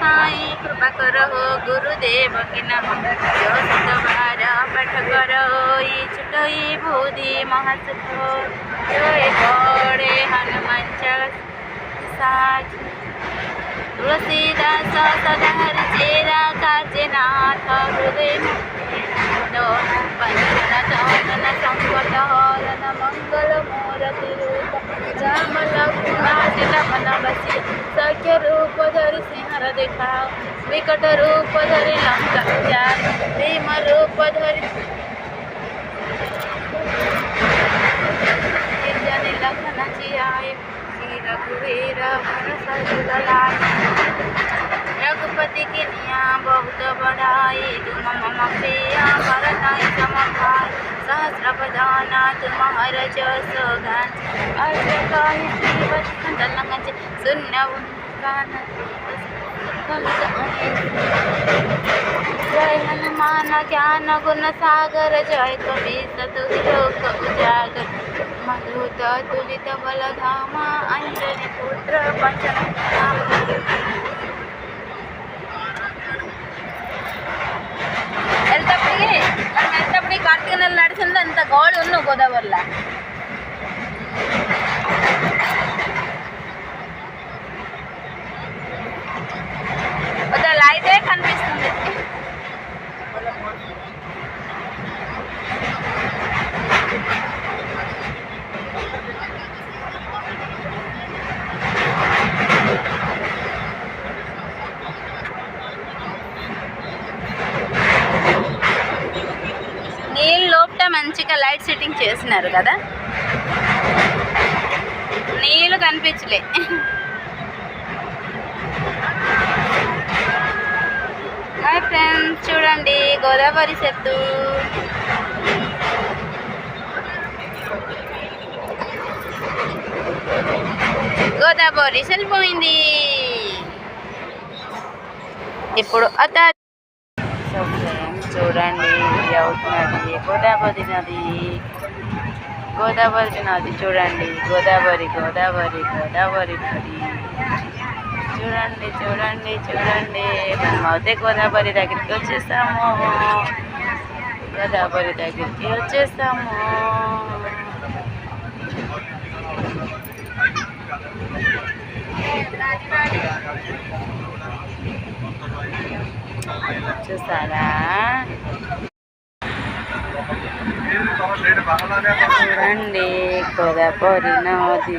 साई कृपा करो गुरुदेव की नमः जो सतबार पठ करो छुटोई बुद्धि महासुख जो बड़े हनुमान चालीसा तुलसीदास सदा हरि चेरा काजनाथ हृदय पंचन संकट हरण मंगल मूर्ति रूप राम लक्ष्मण बसी सख्य रूप धरि सिंहर दिखाओ विकट रूप धरि लंका जाओ भीम रूप धरि लखन जियाए रघुवीर रघुपति की निया बहुत बढ़ाई तुम मम प्रिया भरताई समभाई सहस्र बदाना तुम्हार जस गान अर्जकाहि जीवत शून्य जय हनुमान ज्ञान गुण सागर जय कवि सतुलोक उजागर मधुत तुलित बलधामा अंजनी पुत्र पंचन వెళ్తప్పుడు కార్తీక నెల నడిచింది అంత గోడ ఉన్నావు గోదావరిలో అయితే కనిపిస్తుంది నీళ్ళు లోపల మంచిగా లైట్ సెట్టింగ్ చేసినారు కదా నీళ్ళు కనిపించలే హాయ్ ఫ్రెండ్స్ చూడండి గోదావరి సెట్టు గోదావరి వెళ్ళిపోయింది ఇప్పుడు చూడండి అవుతున్నది గోదావరి నది చూడండి గోదావరి నది చూడండి మనం అయితే గోదావరి దగ్గరికి వచ్చేసాము చూసారా చూడండి గోదావరి నది